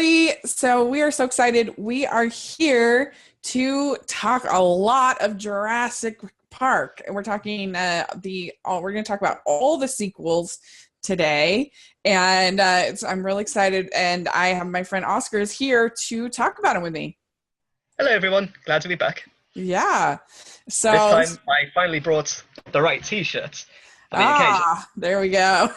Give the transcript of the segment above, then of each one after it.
everybody. So we are so excited. We are here to talk a lot of Jurassic Park, and we're talking we're going to talk about all the sequels today. And I'm really excited, and I have my friend Oscar is here to talk about it with me. Hello, everyone. Glad to be back. Yeah. So This time, I finally brought the right T-shirt for the occasion. There we go.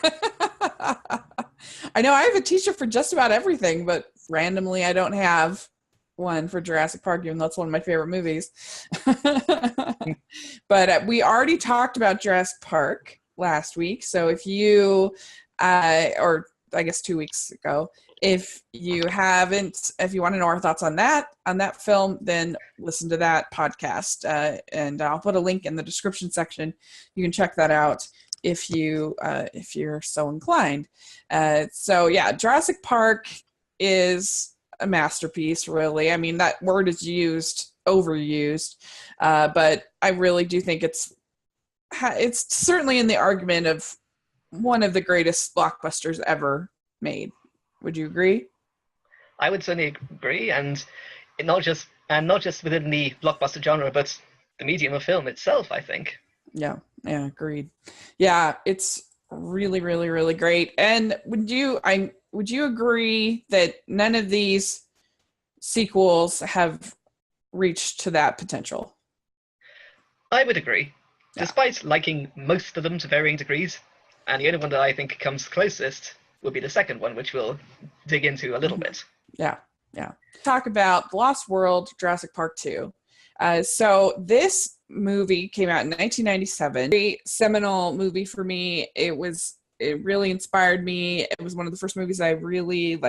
I know I have a t-shirt for just about everything, but randomly I don't have one for Jurassic Park, even though it's one of my favorite movies. But we already talked about Jurassic Park last week, so if you, or I guess 2 weeks ago, if you want to know our thoughts on that film, then listen to that podcast, and I'll put a link in the description section. You can check that out if you're so inclined. So yeah, Jurassic Park is a masterpiece, really. I mean, that word is overused, but I really do think it's certainly in the argument of one of the greatest blockbusters ever made. Would you agree? I would certainly agree, and not just within the blockbuster genre, but the medium of film itself, I think. Yeah, agreed. Yeah, it's really, really, really great. And would you agree that none of these sequels have reached to that potential? I would agree, Yeah. despite liking most of them to varying degrees, and the only one that I think comes closest would be the second one, which we'll dig into a little bit. Yeah. Talk about The Lost World, Jurassic Park 2. So this movie came out in 1997. Very seminal movie for me. It really inspired me. It was one of the first movies I really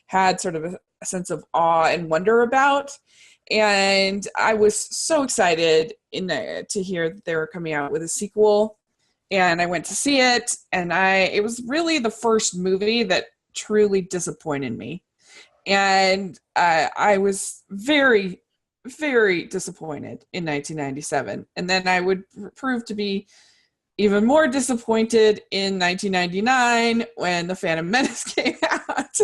had sort of a sense of awe and wonder about. And I was so excited to hear that they were coming out with a sequel. And I went to see it, and it was really the first movie that truly disappointed me. And I was very, very disappointed in 1997. And then I would prove to be even more disappointed in 1999 when The Phantom Menace came out.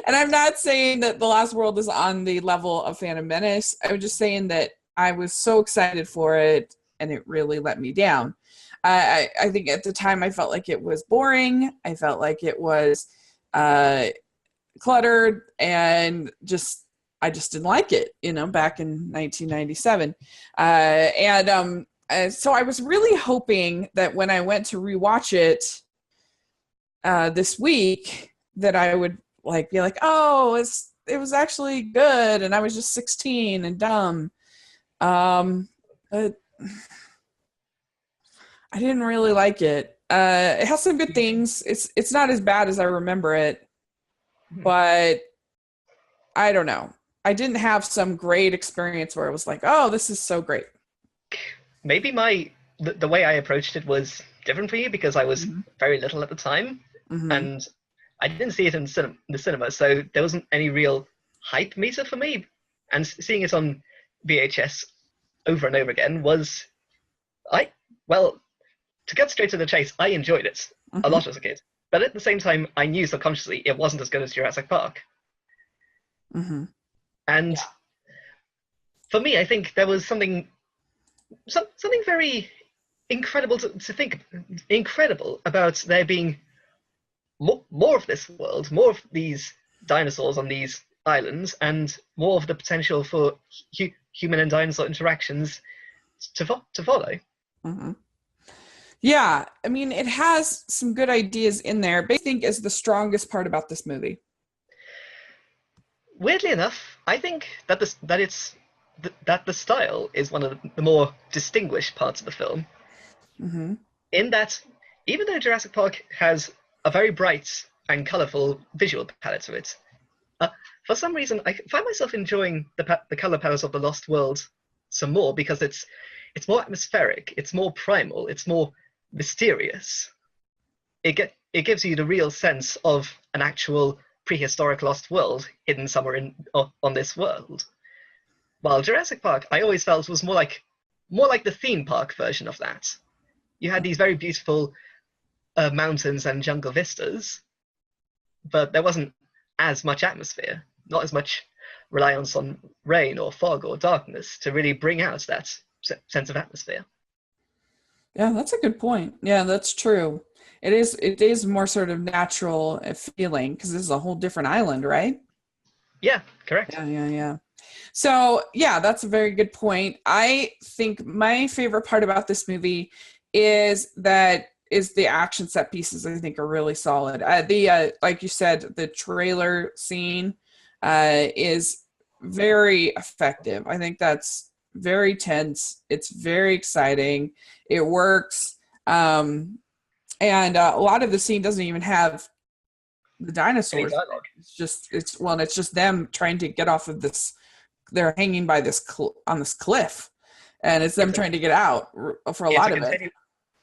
And I'm not saying that The Lost World is on the level of Phantom Menace. I was just saying that I was so excited for it, and it really let me down. I think at the time I felt like it was boring. I felt like it was cluttered, and I just didn't like it, back in 1997. So I was really hoping that when I went to rewatch it this week, that I would be like, oh, it was actually good, and I was just 16 and dumb. But I didn't really like it. It has some good things. It's not as bad as I remember it, but I don't know. I didn't have some great experience where it was like, oh, this is so great. Maybe the way I approached it was different for you, because I was very little at the time, and I didn't see it in the cinema, so there wasn't any real hype meter for me. And seeing it on VHS over and over again to get straight to the chase, I enjoyed it a lot as a kid. But at the same time, I knew subconsciously it wasn't as good as Jurassic Park. And for me, I think there was something very incredible incredible about there being more of this world, more of these dinosaurs on these islands, and more of the potential for human and dinosaur interactions to follow. Yeah, I mean, it has some good ideas in there, but I think is the strongest part about this movie. Weirdly enough, I think that the style is one of the more distinguished parts of the film. In that, even though Jurassic Park has a very bright and colourful visual palette to it, for some reason I find myself enjoying the colour palette of The Lost World some more, because it's more atmospheric, it's more primal, it's more mysterious. It gives you the real sense of an actual prehistoric lost world hidden somewhere on this world. While Jurassic Park, I always felt, was more like the theme park version of that. You had these very beautiful mountains and jungle vistas, but there wasn't as much atmosphere, not as much reliance on rain or fog or darkness to really bring out that sense of atmosphere. Yeah, that's a good point. Yeah, that's true. It is more sort of natural feeling because this is a whole different island, right? Yeah, correct. Yeah, yeah, yeah. So, yeah, that's a very good point. I think my favorite part about this movie is the action set pieces. I think are really solid. The like you said, the trailer scene is very effective. I think that's very tense. It's very exciting. It works. And a lot of the scene doesn't even have the Any dinosaurs in it. dialogue. It's just them trying to get off of this. They're hanging by this on this cliff, and it's them trying to get out for a It's a lot of it. continue,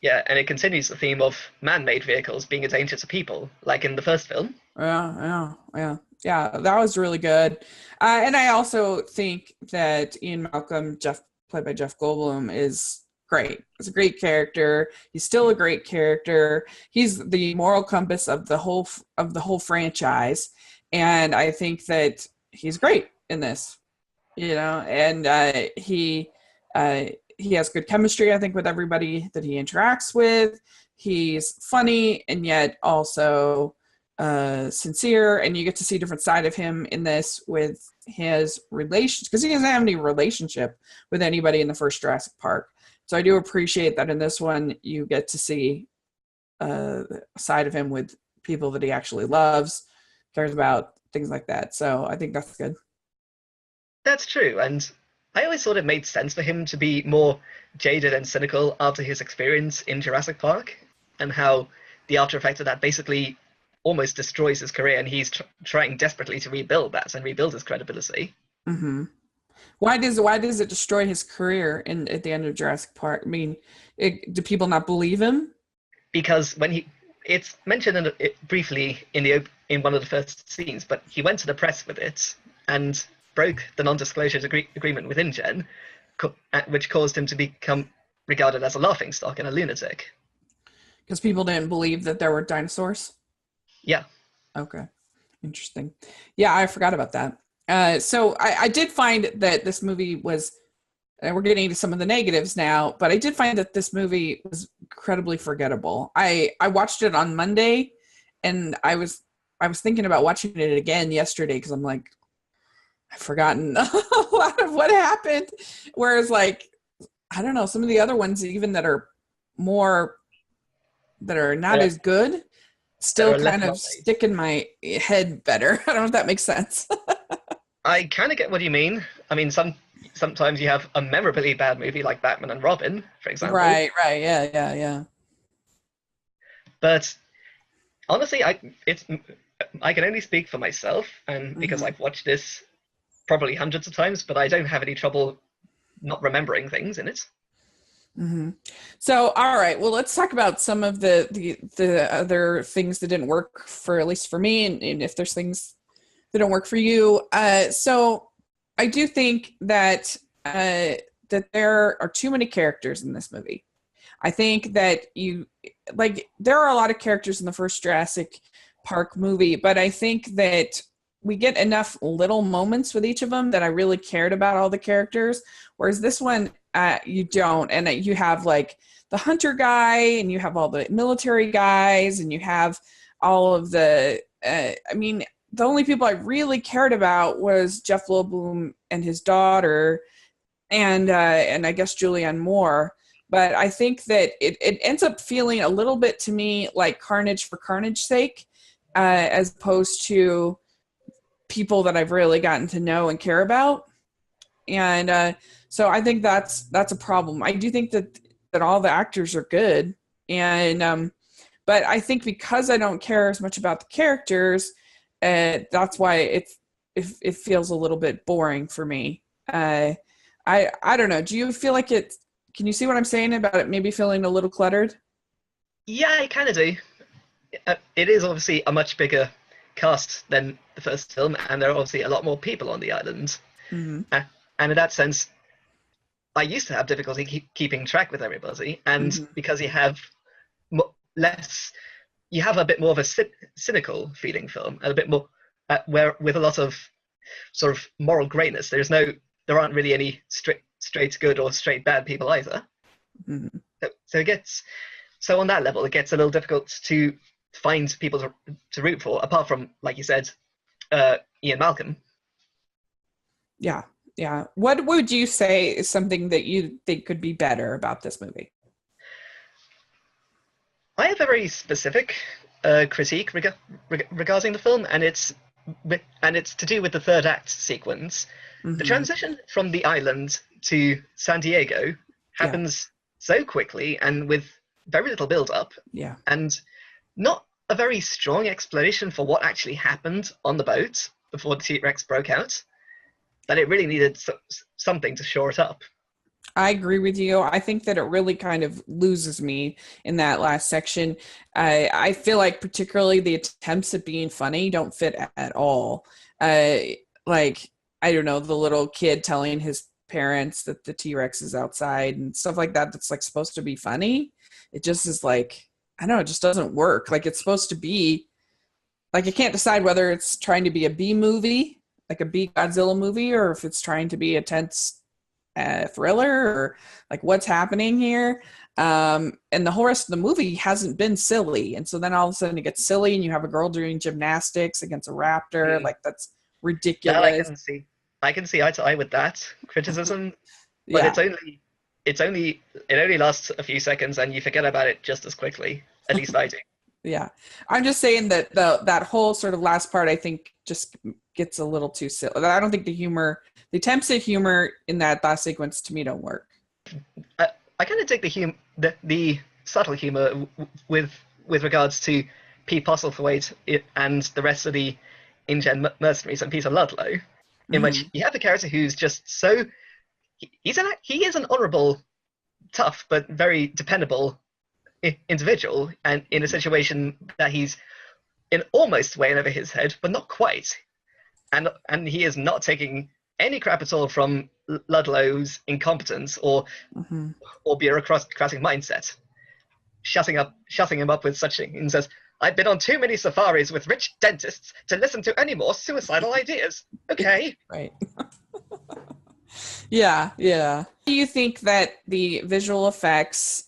yeah, and it continues the theme of man-made vehicles being a danger to people, like in the first film. Yeah, yeah, yeah, yeah. That was really good, and I also think that Ian Malcolm, played by Jeff Goldblum, is great. He's a great character. He's still a great character. He's the moral compass of the whole franchise, and I think that he's great in this. And uh, he has good chemistry, I think, with everybody that he interacts with. He's funny and yet also sincere, and you get to see a different side of him in this with his relations, because he doesn't have any relationship with anybody in the first Jurassic Park. So I do appreciate that in this one you get to see a side of him with people that he actually loves, cares about, things like that. So I think that's good. That's true, and I always thought it made sense for him to be more jaded and cynical after his experience in Jurassic Park, and how the after effect of that basically almost destroys his career, and he's trying desperately to rebuild that and rebuild his credibility. Hmm. Why does it destroy his career in at the end of Jurassic Park? I mean, do people not believe him? Because it's mentioned briefly in one of the first scenes, but he went to the press with it and broke the non-disclosure agreement with InGen, which caused him to become regarded as a laughingstock and a lunatic. Because people didn't believe that there were dinosaurs? Yeah, Okay, interesting. Yeah, I forgot about that. So I did find that this movie was, and we're getting into some of the negatives now, but I did find that this movie was incredibly forgettable. I watched it on Monday, and I was thinking about watching it again yesterday because I'm like, I've forgotten a lot of what happened. Whereas, like, I don't know, some of the other ones, even more that are not there, as good, there still are less kind of nominated. stick in my head better. I don't know if that makes sense. I kind of get what you mean. I mean, sometimes you have a memorably bad movie like Batman and Robin, for example. Right, right, yeah, yeah, yeah. But honestly, I can only speak for myself, and because Hmm. I've watched this probably hundreds of times, but I don't have any trouble not remembering things in it. Hmm. So, all right. Well, let's talk about some of the other things that didn't work for, at least for me, and if there's things that don't work for you. So, I do think that there are too many characters in this movie. I think that there are a lot of characters in the first Jurassic Park movie, but I think that we get enough little moments with each of them that I really cared about all the characters. Whereas this one, you don't, and you have like the hunter guy, and you have all the military guys, and you have all of the. I mean, the only people I really cared about was Jeff Goldblum and his daughter, and I guess Julianne Moore. But I think that it ends up feeling a little bit to me like Carnage for Carnage's sake, as opposed to people that I've really gotten to know and care about. And so I think that's a problem. I do think that all the actors are good, and but I think because I don't care as much about the characters, that's why it feels a little bit boring for me. I don't know. Do you feel like it? Can you see what I'm saying about it maybe feeling a little cluttered? Yeah, I kind of do. It is obviously a much bigger cast than the first film, and there are obviously a lot more people on the island. Mm-hmm. Uh, and in that sense, I used to have difficulty keeping track with everybody, and Mm-hmm. because you have less, you have a bit more of a cynical feeling film, and a bit more, where with a lot of sort of moral greyness. There aren't really any straight good or straight bad people either. Mm-hmm. So on that level, it gets a little difficult to find people to root for, apart from, like you said, Ian Malcolm. Yeah, yeah. What would you say is something that you think could be better about this movie? I have a very specific critique regarding the film, and it's to do with the third act sequence. The Mm-hmm. transition from the island to San Diego Yeah, happens so quickly and with very little build up, yeah. and not a very strong explanation for what actually happened on the boat before the T-Rex broke out, that it really needed something to shore it up. I agree with you. I think that it really kind of loses me in that last section. I feel like particularly the attempts at being funny don't fit at all. Uh, like, I don't know, the little kid telling his parents that the T-Rex is outside and stuff like that that's like supposed to be funny. It just is like, I don't know, it just doesn't work. Like it's supposed to be like I can't decide whether it's trying to be a B movie, like a B Godzilla movie, or if it's trying to be a tense thriller or like what's happening here. And the whole rest of the movie hasn't been silly. And so then all of a sudden it gets silly and you have a girl doing gymnastics against a raptor. Mm. Like that's That I ridiculous. can see. I can see eye to eye with that criticism, but Yeah. it only lasts a few seconds and you forget about it just as quickly. At least I do. Yeah. I'm just saying that that whole sort of last part I think just gets a little too silly. I don't think the attempts at humor in that last sequence to me don't work. I kind of take the subtle humor with regards to Pete Postlethwaite and the rest of the InGen mercenaries and Peter Ludlow, in Mm-hmm. which you have a character who's just so he is an honourable, tough but very dependable individual, and in a situation that he's in almost way over his head, but not quite, and he is not taking any crap at all from Ludlow's incompetence Mm-hmm. or bureaucratic mindset, shutting him up with such things as, "I've been on too many safaris with rich dentists to listen to any more suicidal ideas." Okay. Right. Yeah, yeah. Do you think that the visual effects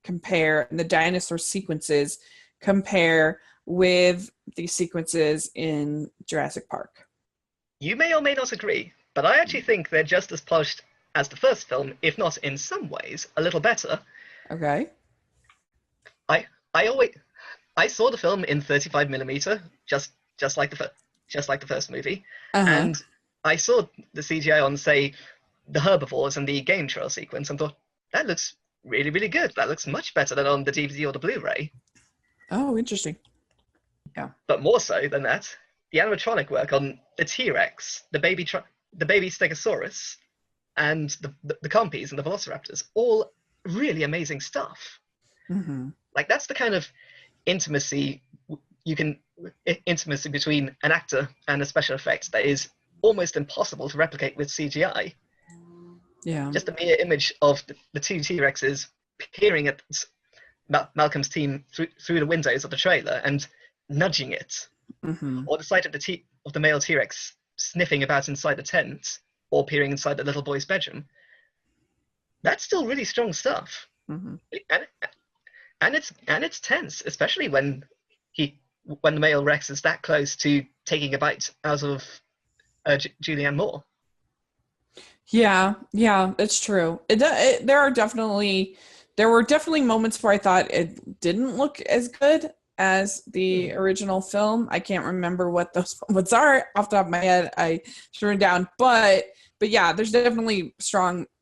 compare and the dinosaur sequences compare with the sequences in Jurassic Park? You may or may not agree, but I actually think they're just as polished as the first film, if not in some ways a little better. Okay. I I always I saw the film in 35 millimeter, just like just like the first movie, Uh-huh. and I saw the CGI on, say, the herbivores and the game trail sequence, and thought that looks really really good. That looks much better than on the DVD or the Blu-ray. Oh, interesting. Yeah. But more so than that, the animatronic work on the T-Rex, the baby Stegosaurus, and the compies and the velociraptors, all really amazing stuff. Mm-hmm. Like that's the kind of intimacy you can intimacy between an actor and a special effects that is almost impossible to replicate with CGI. Yeah. Just a mere image of the two T-Rexes peering at Malcolm's team through the windows of the trailer and nudging it, Mm-hmm. or the sight of the male T-Rex sniffing about inside the tent or peering inside the little boy's bedroom. That's still really strong stuff, Mm-hmm. and it's tense, especially when the male Rex is that close to taking a bite out of Julianne Moore. Yeah, yeah, it's true. There were definitely moments where I thought it didn't look as good as the original film. I can't remember what those moments are off the top of my head. I should write down, but yeah, there's definitely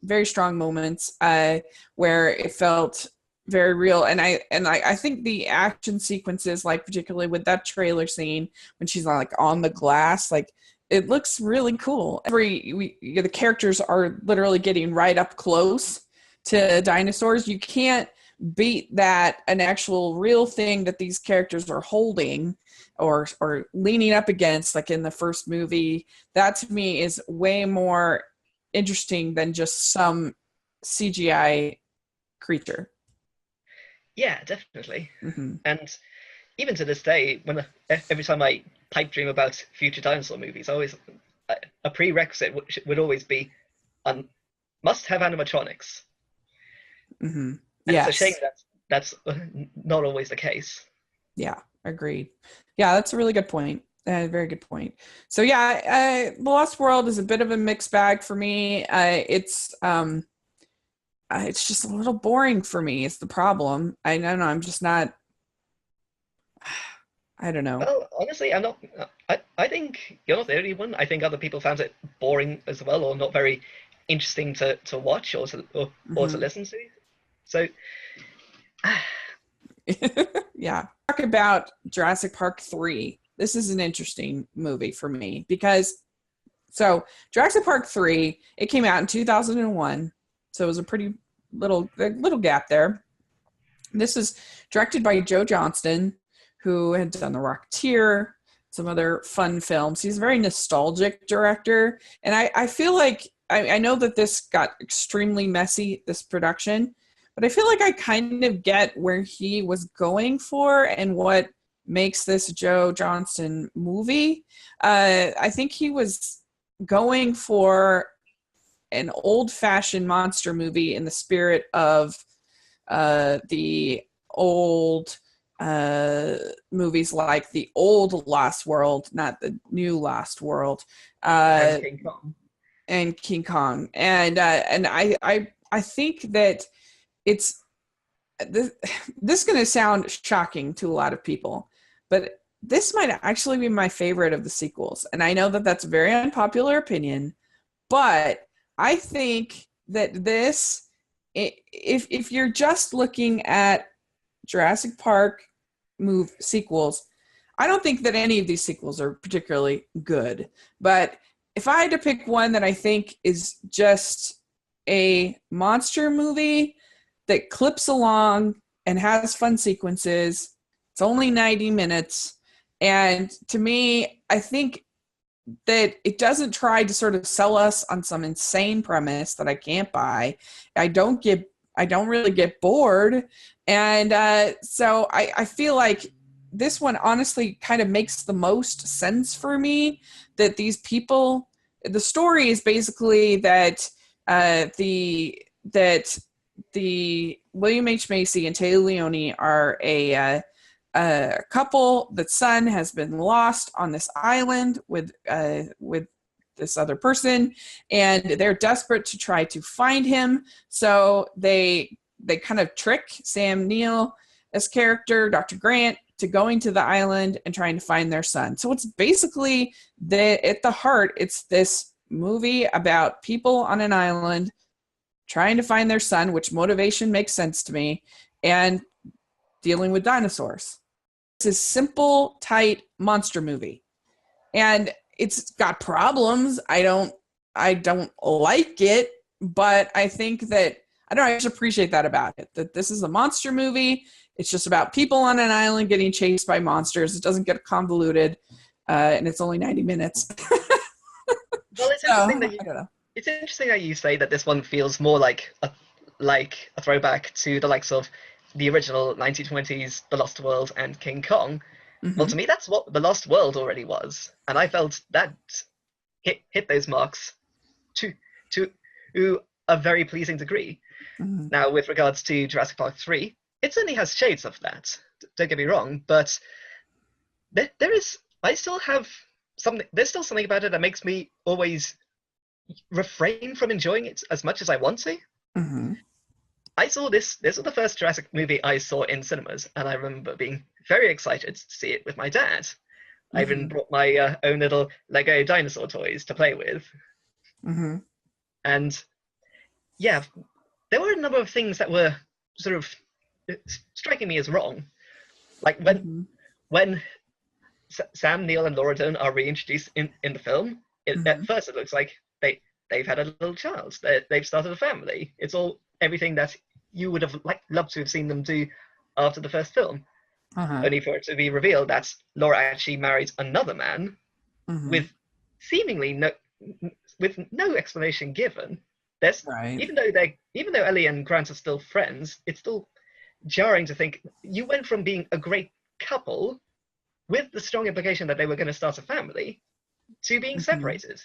very strong moments where it felt very real, and I think the action sequences, like particularly with that trailer scene when she's like on the glass, like it looks really cool. The characters are literally getting right up close to dinosaurs. You can't beat that an actual real thing that these characters are holding or leaning up against, like in the first movie. That to me is way more interesting than just some CGI creature. Yeah, definitely. Mm-hmm. And even to this day, every time I pipe dream about future dinosaur movies, I always a prerequisite would always be must have animatronics. Mm-hmm. And it's a shame Yes. that that's not always the case. Yeah, agreed. Yeah, that's a really good point. Very good point. So yeah, The Lost World is a bit of a mixed bag for me. It's just a little boring for me. It's the problem. I don't know. I'm just not. I don't know. Well, honestly, I'm not. I think you're not the only one. I think other people found it boring as well, or not very interesting to watch or to Hmm. listen to. So, Yeah. Talk about Jurassic Park 3. This is an interesting movie for me because Jurassic Park 3, it came out in 2001. So it was a pretty little gap there. This is directed by Joe Johnston, who had done The Rocketeer, some other fun films. He's a very nostalgic director. And I feel like I know that this got extremely messy, this production, but I feel like I kind of get where he was going for and what makes this Joe Johnston movie. I think he was going for an old-fashioned monster movie in the spirit of the old movies like the old Lost World, not the new Lost World, and King Kong. and King Kong, and I think that it's this. This is going to sound shocking to a lot of people, but this might actually be my favorite of the sequels, and I know that that's a very unpopular opinion, but I think that this, if you're just looking at Jurassic Park sequels, I don't think that any of these sequels are particularly good. But if I had to pick one that I think is just a monster movie that clips along and has fun sequences, it's only 90 minutes. And to me, I think that it doesn't try to sort of sell us on some insane premise that I can't buy. I don't really get bored. And so I feel like this one honestly kind of makes the most sense for me that these people, the story is basically that the William H. Macy and Taylor Leone are a couple. The son has been lost on this island with this other person, and they're desperate to try to find him. So they kind of trick Sam Neill's character, Dr. Grant, to going to the island and trying to find their son. So it's basically at the heart, it's this movie about people on an island trying to find their son, which motivation makes sense to me, and dealing with dinosaurs. It's a simple, tight monster movie. And it's got problems. I don't like it, but I think that I just appreciate that about it. That this is a monster movie. It's just about people on an island getting chased by monsters. It doesn't get convoluted, and it's only 90 minutes. Well, it's So, interesting that I don't know. it's interesting that you say that this one feels more like a throwback to the likes of the original 1920s The Lost World and King Kong. Well, to Mm-hmm. me, that's what The Lost World already was, and I felt that hit those marks to to a very pleasing degree. Mm-hmm. Now, with regards to Jurassic Park 3, it certainly has shades of that. Don't get me wrong, but there is. I still have something. There's still something about it that makes me always refrain from enjoying it as much as I want to. Mm-hmm. I saw this. This was the first Jurassic movie I saw in cinemas, and I remember being very excited to see it with my dad. I even Mm-hmm. brought my own little Lego dinosaur toys to play with, Mm-hmm. and yeah, there were a number of things that were sort of striking me as wrong. Like Mm-hmm. when Sam Neill and Laura Dern are reintroduced in the film, at Mm-hmm. first it looks like they've had a little child. They've started a family. It's all everything that you would have loved to have seen them do after the first film. Uh-huh. Only for it to be revealed that Laura actually married another man Mm-hmm. with seemingly no explanation given. There's Right. even though Ellie and Grant are still friends, it's still jarring to think you went from being a great couple with the strong implication that they were going to start a family to being separated.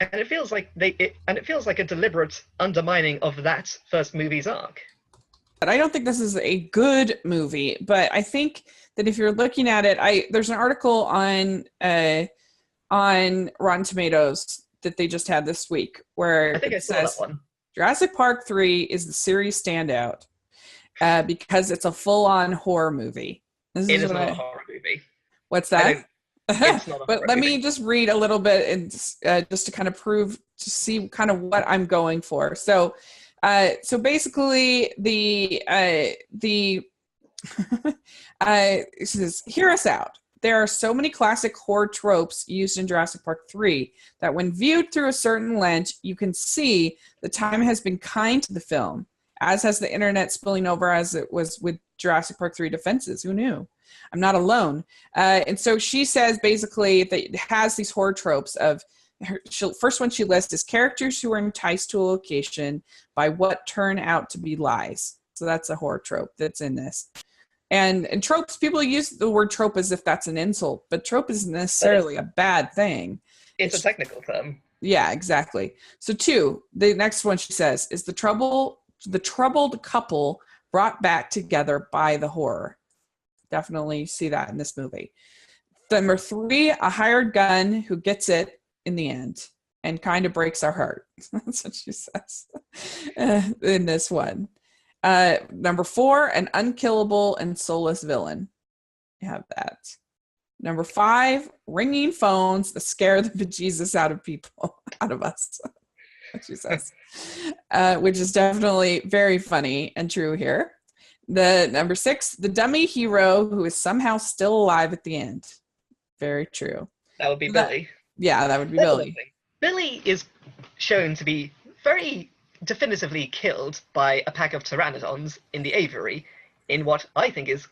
And it feels like a deliberate undermining of that first movie's arc. But I don't think this is a good movie. But I think that if you're looking at it, there's an article on Rotten Tomatoes that they just had this week where I think I saw that one. Jurassic Park 3 is the series standout because it's a full-on horror movie. It is not a horror movie. What's that? It's not a but horror let movie. me just read a little bit and just to kind of to see kind of what I'm going for. So basically it says, hear us out. There are so many classic horror tropes used in Jurassic Park 3 that when viewed through a certain lens, you can see the time has been kind to the film, as has the internet spilling over as it was with Jurassic Park 3 Defenses. Who knew? I'm not alone. And so she says basically that it has these horror tropes of first one she lists is characters who are enticed to a location by what turn out to be lies. So that's a horror trope that's in this. And tropes, people use the word trope as if that's an insult, but trope isn't necessarily a bad thing. It's a technical term. Yeah, exactly. So 2, the next one she says is the troubled couple brought back together by the horror. Definitely see that in this movie. Number 3, a hired gun who gets it in the end and kind of breaks our heart. That's what she says in this one. Number 4, an unkillable and soulless villain. You have that. Number 5, ringing phones that scare the bejesus out of us. What she says, which is definitely very funny and true here. The number 6, the dummy hero who is somehow still alive at the end. Very true. That would be Billy. Yeah, that would be Billy. Billy is shown to be very definitively killed by a pack of pteranodons in the aviary in what I think is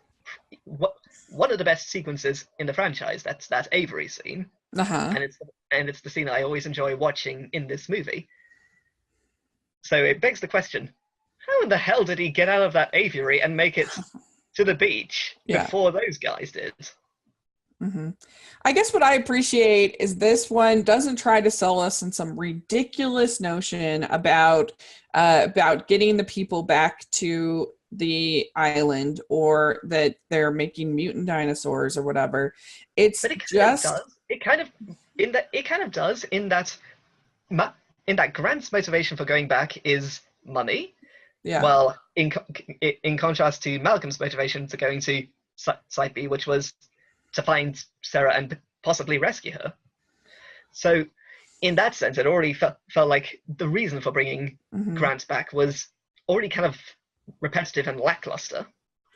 one of the best sequences in the franchise. That's that aviary scene. And it's the scene I always enjoy watching in this movie. So it begs the question, how in the hell did he get out of that aviary and make it to the beach before those guys did? I guess what I appreciate is this one doesn't try to sell us in some ridiculous notion about getting the people back to the island or that they're making mutant dinosaurs or whatever. It kind of does in that Grant's motivation for going back is money. Yeah. Well, in contrast to Malcolm's motivation to going to Site B, which was to find Sarah and possibly rescue her. So in that sense, it already felt like the reason for bringing Grant back was already kind of repetitive and lackluster.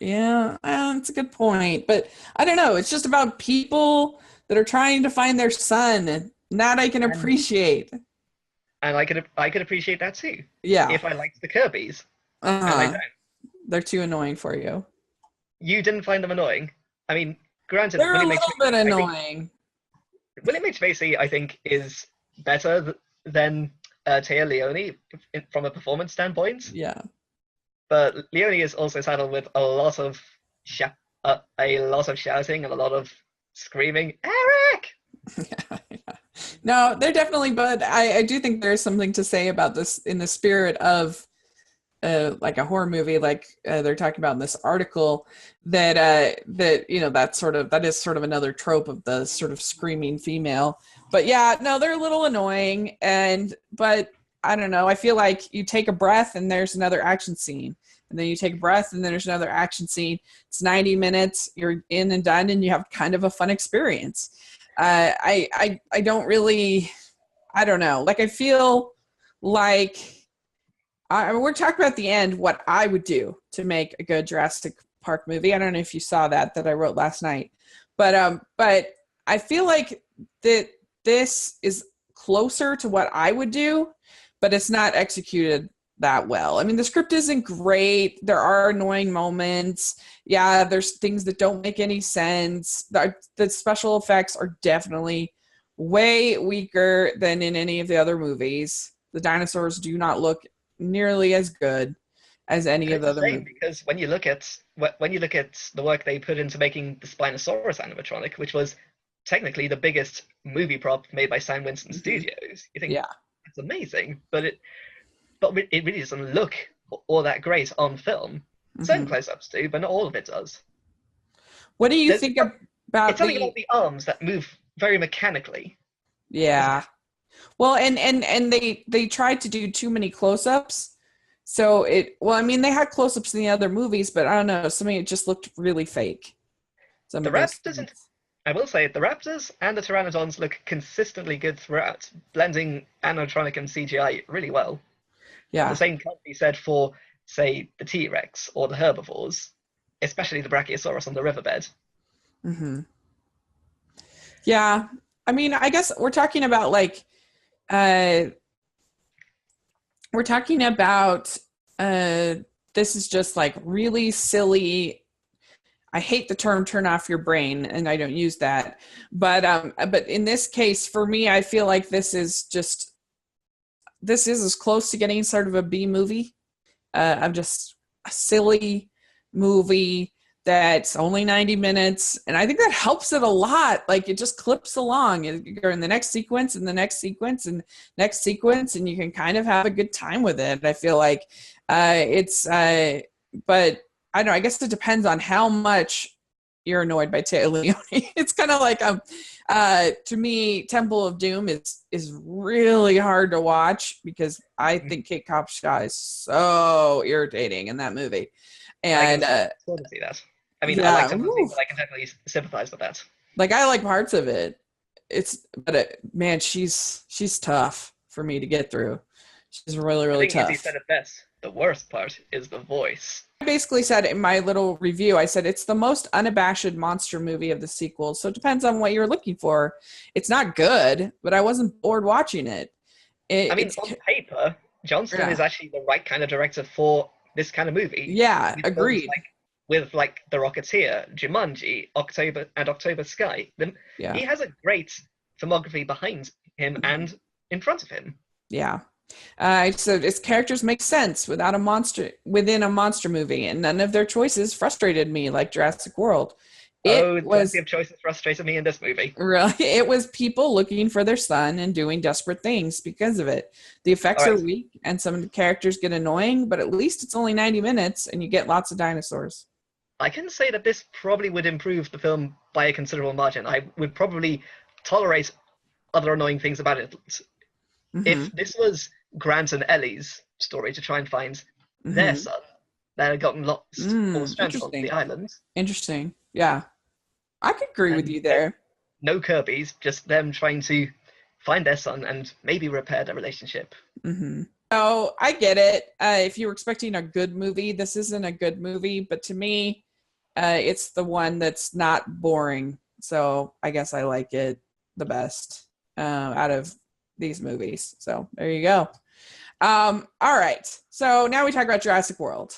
Yeah, that's a good point. But I don't know. It's just about people that are trying to find their son. And that I can appreciate. And I could appreciate that too. Yeah. If I liked the Kirbys. And I don't. They're too annoying for you. You didn't find them annoying? I mean, granted, they're a little bit annoying. William H. Macy, I think, is better than Téa Leoni from a performance standpoint. Yeah. But Leoni is also saddled with a lot of shouting and a lot of screaming, Eric! Yeah. No, they're definitely, but I do think there's something to say about this in the spirit of like a horror movie, like they're talking about in this article, that that is sort of another trope of the sort of screaming female. But yeah, no, they're a little annoying, but I don't know. I feel like you take a breath and there's another action scene, and then you take a breath and then there's another action scene. It's 90 minutes. You're in and done, and you have kind of a fun experience. I don't really, I don't know. Like I feel like. We're talking about at the end what I would do to make a good Jurassic Park movie. I don't know if you saw that I wrote last night, but I feel like that this is closer to what I would do, but it's not executed that well. I mean, the script isn't great. There are annoying moments. Yeah, there's things that don't make any sense. The special effects are definitely way weaker than in any of the other movies. The dinosaurs do not look nearly as good. as any And of it's the a other shame movies. because when you look at the work they put into making the Spinosaurus animatronic, which was technically the biggest movie prop made by Sam Winston Hmm. Studios, you think Yeah. it's amazing, but it really doesn't look all that great on film. Certain Hmm. close-ups do, but not all of it does. What do you There's think it's about something about the? the arms that move very mechanically, isn't Yeah. it? Well, and they tried to do too many close-ups. So well, I mean, they had close-ups in the other movies, but I don't know, some of it just looked really fake. Some The of those Raptors and scenes. I will say the Raptors and the Pteranodons look consistently good throughout, blending animatronic and CGI really well. The Yeah. same can't be said for, say, the T-Rex or the herbivores, especially the Brachiosaurus on the riverbed. Hmm. Yeah. I mean, I guess uh we're talking about uh this is just like really silly. I hate the term turn off your brain, and I don't use that. But in this case, for me, I feel like this is as close to getting sort of a B movie. I'm just a silly movie that's only 90 minutes. And I think that helps it a lot. Like it just clips along. You're in the next sequence and the next sequence and next sequence, and you can kind of have a good time with it. I feel like but I don't know. I guess it depends on how much you're annoyed by Taylor Leone. It's kind of like to me, Temple of Doom is really hard to watch because I think Kate Capshaw is so irritating in that movie, I can and sort of see that. I mean, I like yeah, Temple of Doom, woo. but I can definitely sympathize with that. Like I like parts of it. Man, she's tough for me to get through. She's really I really think Izzy said tough. it best. The worst part is the voice. I basically said in my little review, I said it's the most unabashed monster movie of the sequels. So it depends on what you're looking for. It's not good, but I wasn't bored watching it. I mean, It's on paper, Johnston yeah, is actually the right kind of director for this kind of movie. yeah, With films agreed. like The Rocketeer, Jumanji, October Sky. Then Yeah, he has a great filmography behind him mhm, and in front of him. yeah. So its characters make sense without a monster within a monster movie, and none of their choices frustrated me like Jurassic World. It Oh, plenty was of choices frustrated me in this movie. really, it was people looking for their son and doing desperate things because of it. The All effects are right, weak, and some of the characters get annoying, but at least it's only 90 minutes, and you get lots of dinosaurs. I can say that this probably would improve the film by a considerable margin. I would probably tolerate other annoying things about it Mm-hmm. if this was Grant and Ellie's story to try and find their Mm-hmm. son that had gotten lost or stranded on the Interesting. island, Interesting. Yeah, I could agree with and you there. no Kirby's, just them trying to find their son and maybe repair their relationship. Mm-hmm. So I get it. If you were expecting a good movie, this isn't a good movie, but to me, it's the one that's not boring. So I guess I like it the best out of these movies. So there you go. All right. So now we talk about Jurassic World.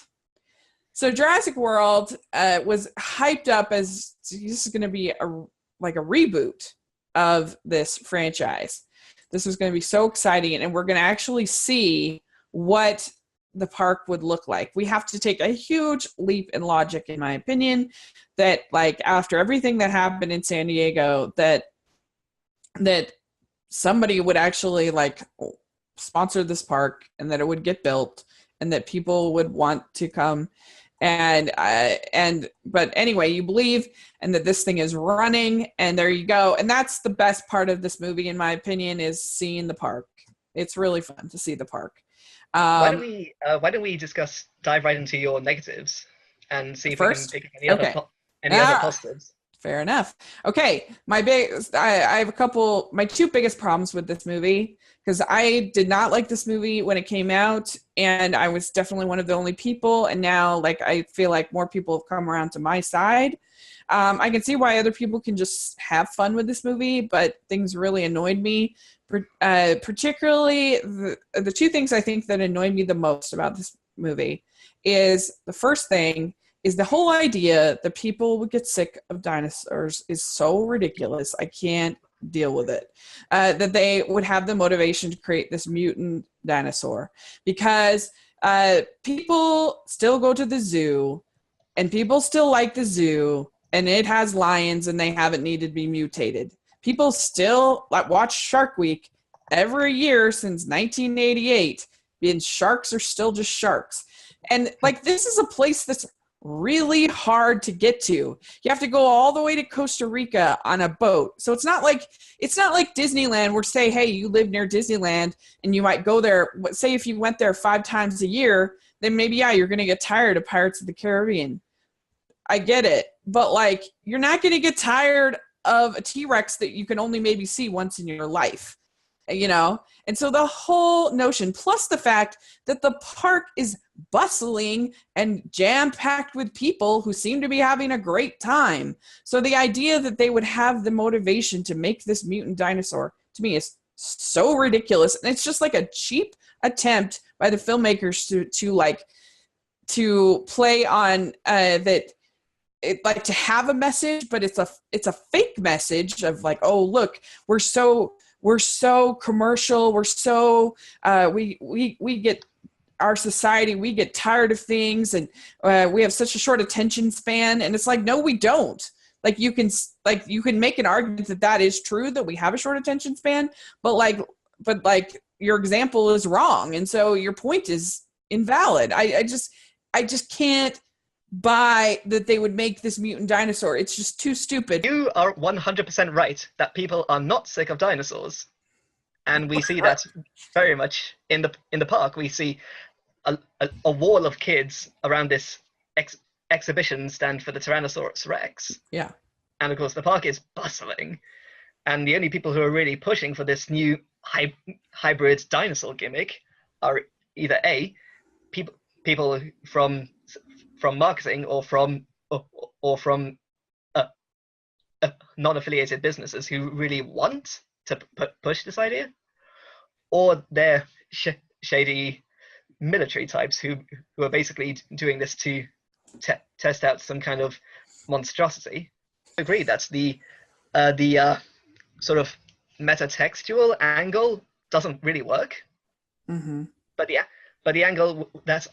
So Jurassic World was hyped up as this is going to be like a reboot of this franchise. This was going to be so exciting, and we're going to actually see what the park would look like. We have to take a huge leap in logic, in my opinion, that like after everything that happened in San Diego, that somebody would actually like sponsor this park and that it would get built and that people would want to come and but anyway you believe and that this thing is running and there you go, and that's the best part of this movie in my opinion, is seeing the park. It's really fun to see the park. um Why don't we dive right into your negatives and see if we can First, pick up okay. any other Ah, positives. fair enough. Okay, I have a couple. My two biggest problems with this movie, because I did not like this movie when it came out, and I was definitely one of the only people. And now, like, I feel like more people have come around to my side. I can see why other people can just have fun with this movie, but things really annoyed me. Particularly, the two things I think that annoyed me the most about this movie is the first thing is the whole idea that people would get sick of dinosaurs is so ridiculous. I can't deal with it. That they would have the motivation to create this mutant dinosaur because People still go to the zoo, and people still like the zoo, and it has lions, and they haven't needed to be mutated. People still watch Shark Week every year since 1988, and sharks are still just sharks. And like, this is a place that's really hard to get to. You have to go all the way to Costa Rica on a boat. So it's not like Disneyland, where say, hey, you live near Disneyland and you might go there. Say if you went there 5 times a year, then maybe, yeah, you're going to get tired of Pirates of the Caribbean. I get it. But like, you're not going to get tired of a T-Rex that you can only maybe see once in your life, you know? And so the whole notion, plus the fact that the park is bustling and jam-packed with people who seem to be having a great time. So the idea that they would have the motivation to make this mutant dinosaur, to me, is so ridiculous. And it's just like a cheap attempt by the filmmakers to play on that. It, like, to have a message, but it's a fake message of like, oh, look, we're so commercial, we're so we get our society, we get tired of things, and we have such a short attention span. And it's like, no, we don't. Like, you can make an argument that is true, that we have a short attention span, but your example is wrong, and so your point is invalid. I just can't buy that they would make this mutant dinosaur. It's just too stupid. You are 100% right that people are not sick of dinosaurs, and we see that very much in the park. We see a wall of kids around this exhibition stand for the Tyrannosaurus Rex. Yeah, and of course the park is bustling, and the only people who are really pushing for this new hybrid dinosaur gimmick are either people from marketing or from non-affiliated businesses who really want to push this idea, or they're shady military types who are basically doing this to test out some kind of monstrosity. I agree that the sort of metatextual angle doesn't really work. Mm-hmm. But the angle that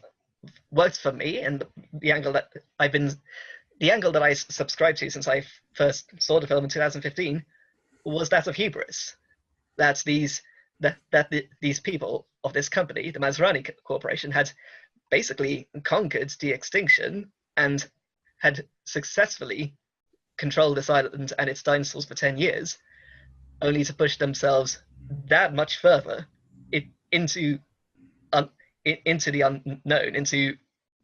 works for me, and the angle that I subscribed to since I first saw the film in 2015, was that of hubris. That these people of this company, the Maserati Corporation, had basically conquered de-extinction and had successfully controlled this island and its dinosaurs for 10 years, only to push themselves that much further into the unknown, into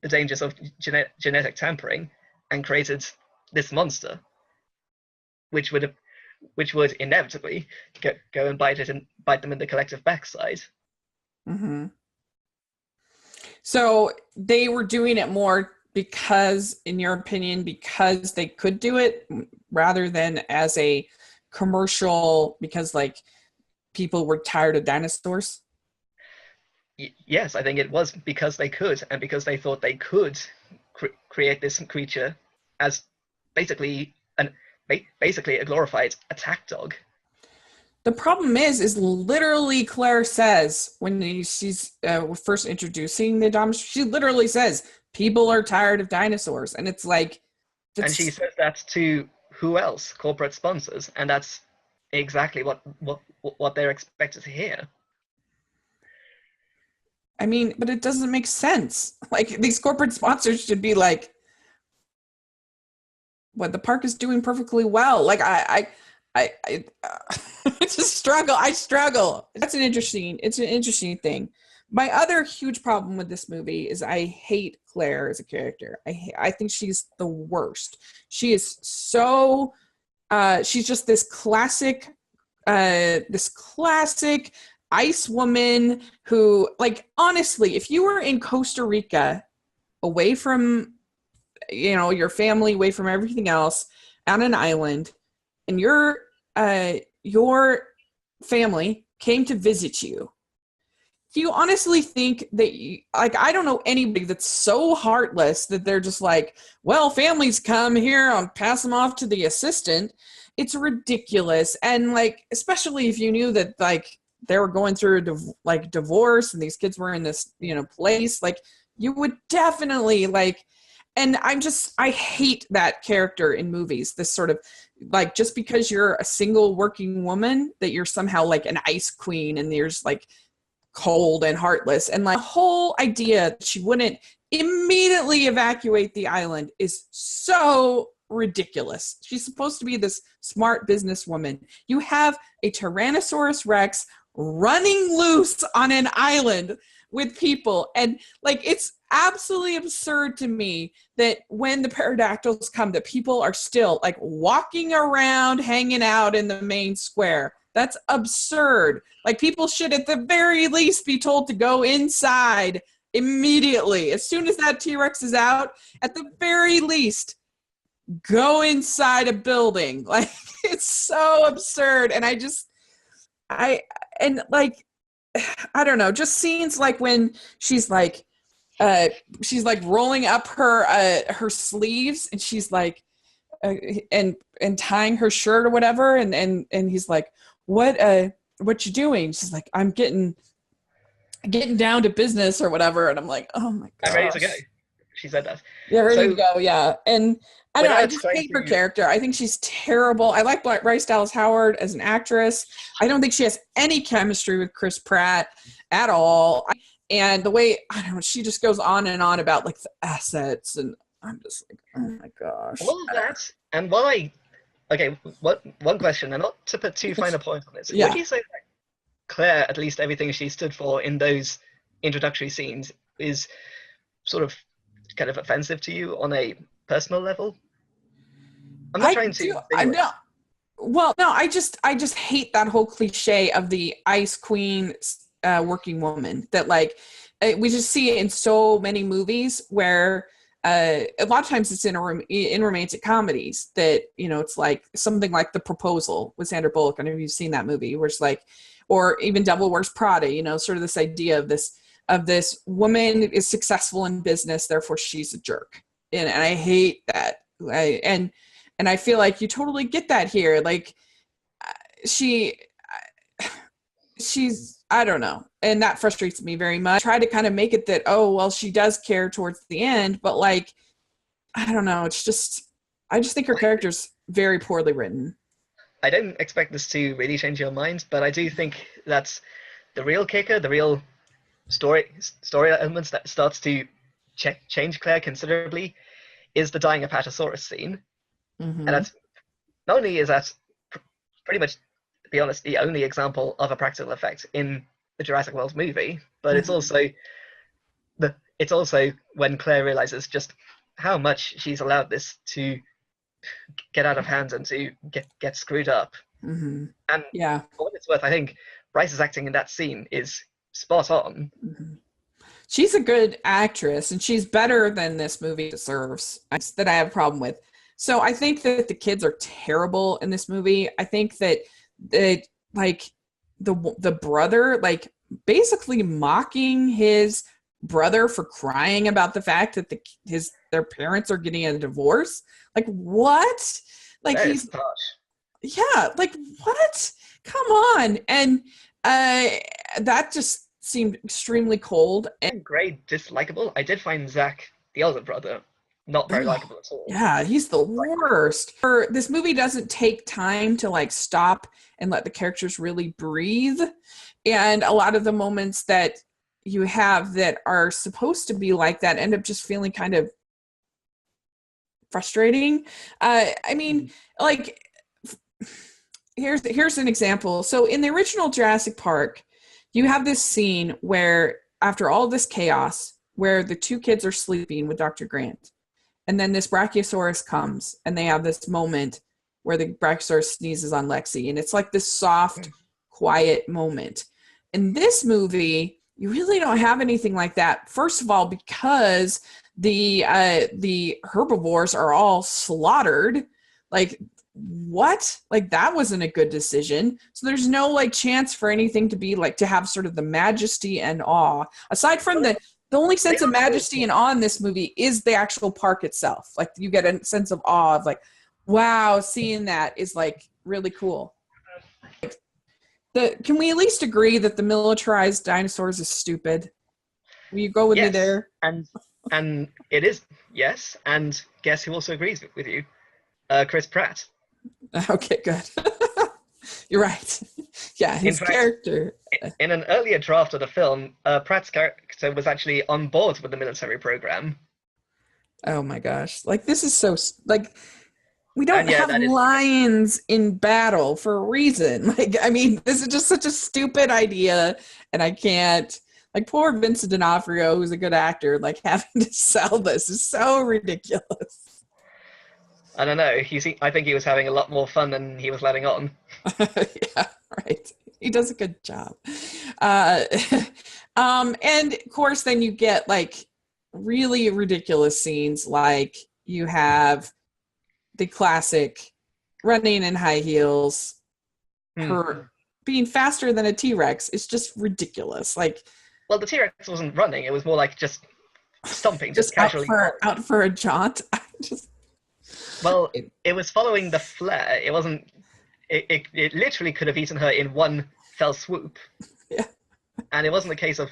the dangers of genetic tampering, and created this monster, which would inevitably go and bite them in the collective backside. Mm-hmm. So they were doing it more because, in your opinion, because they could do it, rather than as a commercial, because like people were tired of dinosaurs? Yes, I think it was because they could, and because they thought they could create this creature as basically a glorified attack dog. The problem is literally Claire says, when she's first introducing the dinosaurs, she literally says, people are tired of dinosaurs. And it's like... And she says that to who else? Corporate sponsors. And that's exactly what they're expected to hear. I mean, but it doesn't make sense. Like, these corporate sponsors should be like, what, the park is doing perfectly well. Like, I it's a struggle. I struggle. It's an interesting thing. My other huge problem with this movie is I hate Claire as a character. I think she's the worst. She is so, she's just this classic ice woman who, like, honestly, if you were in Costa Rica, away from, your family, away from everything else, on an island, and your family came to visit you, do you honestly think that I don't know anybody that's so heartless that they're just like, well, families come here, I'll pass them off to the assistant. It's ridiculous. And like, especially if you knew that like they were going through like divorce, and these kids were in this, place, like you would definitely like. And I hate that character in movies. This sort of like, just because you're a single working woman, that you're somehow like an ice queen and you're just like cold and heartless. And like the whole idea that she wouldn't immediately evacuate the island is so ridiculous. She's supposed to be this smart businesswoman. You have a Tyrannosaurus Rex running loose on an island with people, and like it's absolutely absurd to me that when the pterodactyls come, that people are still like walking around hanging out in the main square. That's absurd. Like, people should at the very least be told to go inside immediately as soon as that T-Rex is out. At the very least, go inside a building. Like, it's so absurd. And I don't know, just scenes like when she's like rolling up her sleeves, and she's like and tying her shirt or whatever, and he's like, what you doing? She's like, I'm getting down to business or whatever, and I'm like, oh my god, I'm ready to go. She said that. Yeah, ready to go. Yeah, and I don't know, I just hate her character. I think she's terrible. I like Bryce Dallas Howard as an actress. I don't think she has any chemistry with Chris Pratt at all. And the way, I don't know, she just goes on and on about like the assets, and I'm just like, oh my gosh. All of that, and why? Okay, one question, and not to put too fine a point on this. Yeah. Would you say that Claire, at least everything she stood for in those introductory scenes, is sort of kind of offensive to you on a personal level? I'm not trying to. I just hate that whole cliche of the ice queen working woman, that like we just see it in so many movies where a lot of times it's in romantic comedies that, it's like something like The Proposal with Sandra Bullock. I don't know if you've seen that movie, where it's like, or even Devil Wears Prada, sort of this idea of this woman is successful in business, therefore she's a jerk. And I hate that. And I feel like you totally get that here. Like she's, I don't know. And that frustrates me very much. I try to kind of make it that, oh, well, she does care towards the end, but like, I don't know. It's just, I just think her character's very poorly written. I didn't expect this to really change your mind, but I do think that's the real kicker, the real story elements that starts to change Claire considerably, is the dying Apatosaurus scene. Mm-hmm. And that's, not only is that pretty much, to be honest, the only example of a practical effect in the Jurassic World movie, but it's also when Claire realizes just how much she's allowed this to get out of hand and to get screwed up. Mm-hmm. And yeah, for what it's worth, I think Bryce's acting in that scene is spot on. Mm-hmm. She's a good actress, and she's better than this movie deserves, that I have a problem with. So I think that the kids are terrible in this movie. I think that like the brother, like basically mocking his brother for crying about the fact that their parents are getting a divorce. Like, what? Like, he's harsh. Yeah, like, what? Come on. And that just seemed extremely cold and great, dislikable. I did find Zach, the elder brother, not very likable at all. Yeah, he's the worst. This movie doesn't take time to like stop and let the characters really breathe. And a lot of the moments that you have that are supposed to be like that end up just feeling kind of frustrating. I mean, like, here's an example. So in the original Jurassic Park, you have this scene where after all this chaos, where the two kids are sleeping with Dr. Grant, and then this Brachiosaurus comes, and they have this moment where the Brachiosaurus sneezes on Lexi, and it's like this soft, quiet moment. In this movie, you really don't have anything like that. First of all, because the herbivores are all slaughtered. Like, what? Like, that wasn't a good decision. So there's no like chance for anything to be like, to have sort of the majesty and awe. Aside from the only sense of majesty and awe in this movie is the actual park itself. Like, you get a sense of awe of like, wow, seeing that is like really cool. Can we at least agree that the militarized dinosaurs is stupid? Will you go with me Yes, there? and it is, yes, and guess who also agrees with you? Chris Pratt. Okay, good. You're right. Yeah, In his fact, character. in an earlier draft of the film, Pratt's character was actually on board with the military program, Oh my gosh. Like this is so like we and don't yeah, have that is lions in battle for a reason. Like I mean, this is just such a stupid idea and I can't like poor Vincent D'Onofrio who's a good actor like having to sell this is so ridiculous. I don't know. I think he was having a lot more fun than he was letting on. Yeah, right. He does a good job. Uh, and of course, then you get like really ridiculous scenes, like you have the classic running in high heels, Hmm. her being faster than a T-Rex. It's just ridiculous. Like Well, the T-Rex wasn't running; it was more like just stomping, just just out casually. for a jaunt. Just Well, it was following the flare. It wasn't. It literally could have eaten her in one fell swoop. yeah. And it wasn't a case of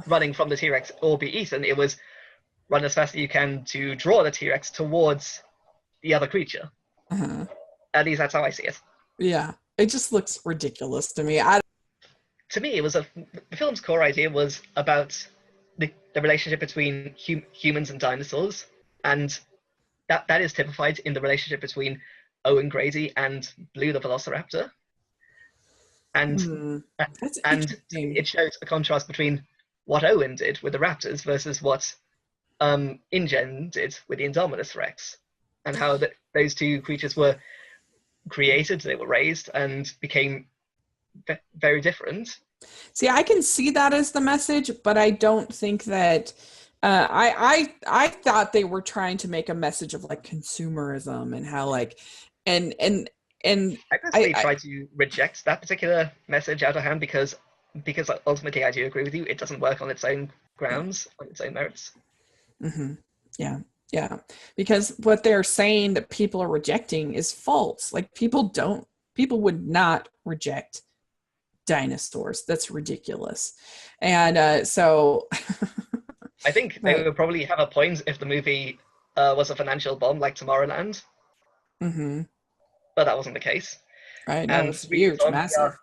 running from the T-Rex or be eaten. It was run as fast as you can to draw the T-Rex towards the other creature. Uh-huh. At least that's how I see it. Yeah. It just looks ridiculous to me. To me, the film's core idea was about the relationship between humans and dinosaurs, and that is typified in the relationship between Owen Grady and Blue the Velociraptor. And That's and interesting. it shows a contrast between what Owen did with the raptors versus what InGen did with the Indominus Rex, and how those two creatures were created, they were raised, and became very different. See, I can see that as the message, but I don't think that. I thought they were trying to make a message of like consumerism and how like, and and and I personally try to reject that particular message out of hand because ultimately I do agree with you. It doesn't work on its own grounds, on its own merits. mm-hmm. Yeah, yeah, because what they're saying that people are rejecting is false. Like people would not reject dinosaurs. That's ridiculous, and so. I think they Right. would probably have a point if the movie was a financial bomb like Tomorrowland, Mm-hmm. but that wasn't the case. Right. No, And it's 3 years huge, on, we are, massive.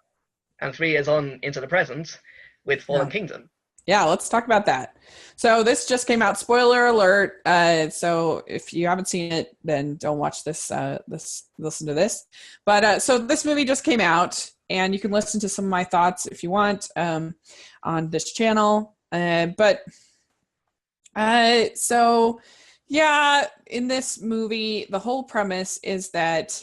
and 3 years on into the present with Fallen Yeah. Kingdom. Yeah, let's talk about that. So this just came out. Spoiler alert. So if you haven't seen it, then don't watch this. Listen to this. But so this movie just came out, and you can listen to some of my thoughts if you want on this channel. So yeah, in this movie, the whole premise is that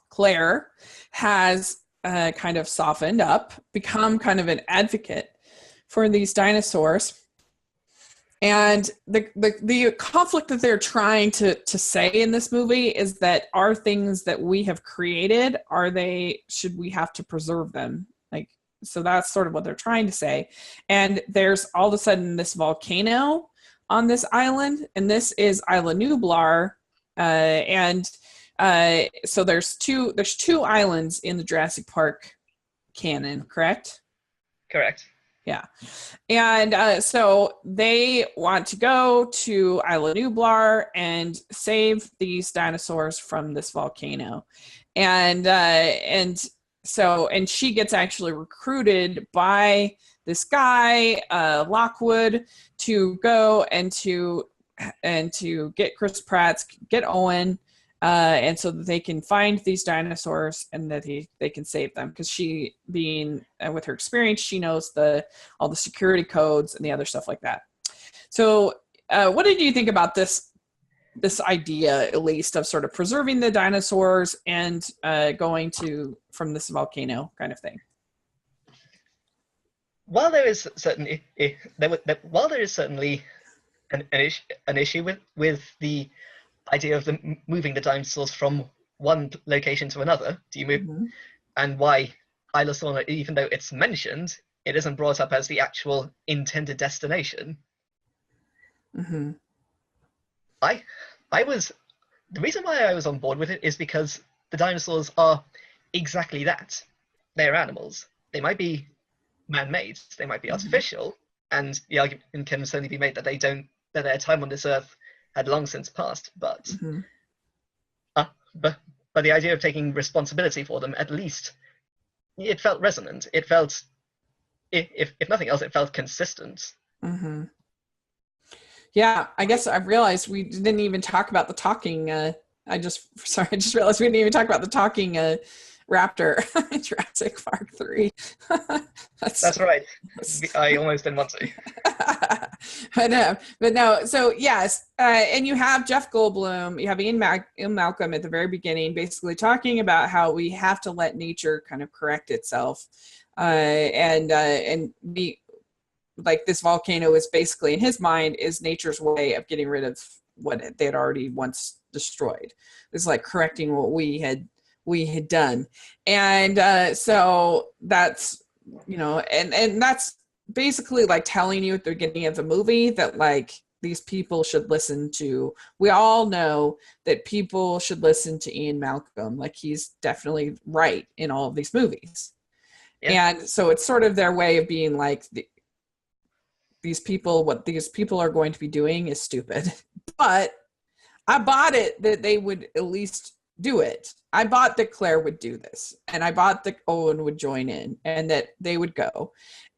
Claire has kind of softened up, become kind of an advocate for these dinosaurs. And the conflict that they're trying to say in this movie is that are things that we have created, should we have to preserve them? Like, so that's sort of what they're trying to say. And there's all of a sudden this volcano on this island, and this is Isla Nublar, and so there's two islands in the Jurassic Park canon, correct? Correct. Yeah. And so they want to go to Isla Nublar and save these dinosaurs from this volcano. And she gets actually recruited by this guy, Lockwood, to go and to get Chris Pratt, get Owen, and so that they can find these dinosaurs and that they can save them, because she, being with her experience, she knows all the security codes and the other stuff like that. So what did you think about this idea, at least, of sort of preserving the dinosaurs and going from this volcano kind of thing? While there is certainly an issue with the idea of moving the dinosaurs from one location to another, Mm-hmm. and why Isla Sorna, even though it's mentioned, it isn't brought up as the actual intended destination. Mm-hmm. I was The reason why I was on board with it is because the dinosaurs are exactly that. They're animals. They might be man-made, they might be Mm-hmm. artificial, and the argument can certainly be made that their time on this earth had long since passed. Mm-hmm. Uh, but but the idea of taking responsibility for them, at least, it felt resonant. It felt, if nothing else, it felt consistent. Mm-hmm. Yeah, I guess I realized we didn't even talk about the talking. I just realized we didn't even talk about the talking raptor in Jurassic Park 3. That's right. that's I almost didn't want to. but no. So yes, and you have Jeff Goldblum, you have Ian Malcolm at the very beginning, basically talking about how we have to let nature kind of correct itself, and be like this volcano is basically in his mind is nature's way of getting rid of what they had already once destroyed. It's like correcting what we had done, and so that's and that's basically like telling you at the beginning of the movie that like these people should listen to. We all know that people should listen to Ian Malcolm. Like he's definitely right in all of these movies, Yeah. and so it's sort of their way of being like what these people are going to be doing is stupid. But I bought it that they would at least do it. I bought that Claire would do this, and I bought that Owen would join in, and that they would go.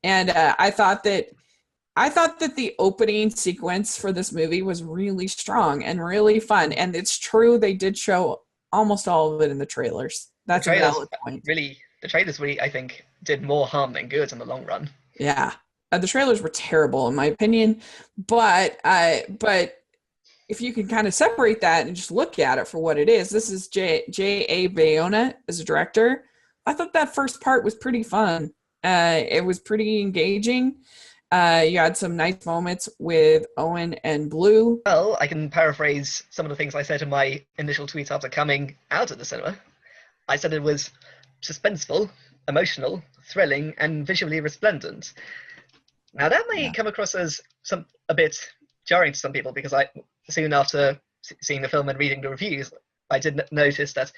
And I thought that the opening sequence for this movie was really strong and really fun. And it's true, they did show almost all of it in the trailers. That's a valid point. The trailers really, I think, did more harm than good in the long run. Yeah, the trailers were terrible in my opinion, but if you can kind of separate that and just look at it for what it is, this is J.A. Bayona as a director. I thought that first part was pretty fun. It was pretty engaging. You had some nice moments with Owen and Blue. Well, I can paraphrase some of the things I said in my initial tweet after coming out of the cinema. I said it was suspenseful, emotional, thrilling, and visually resplendent. Now that may come across as a bit jarring to some people, because soon after seeing the film and reading the reviews, I did notice that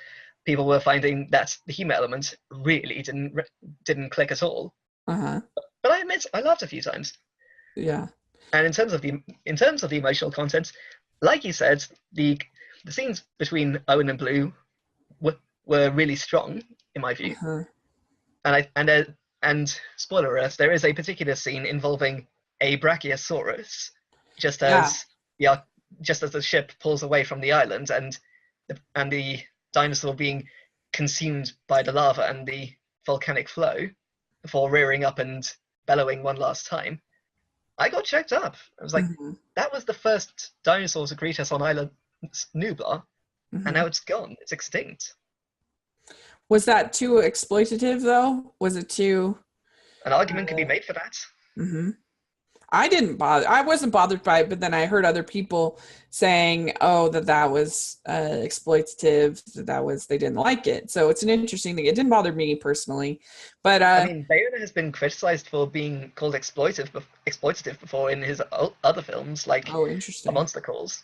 people were finding that the humor element really didn't click at all. Uh-huh. But I admit I laughed a few times. Yeah. And in terms of the emotional content, like you said, the scenes between Owen and Blue were really strong in my view. Uh-huh. And spoiler alert, there is a particular scene involving a brachiosaurus, just as the ship pulls away from the island and the dinosaur being consumed by the lava and the volcanic flow before rearing up and bellowing one last time. I got choked up. I was like, that was the first dinosaur to greet us on island Nublar, and now it's gone. It's extinct. Was that too exploitative, though? Was it too... An argument could be made for that. Mm-hmm. I wasn't bothered by it, but then I heard other people saying, oh, that was exploitative, they didn't like it. So it's an interesting thing. It didn't bother me personally. But I mean, Bayona has been criticized for being called exploitative before in his other films, like interesting. Monster Calls.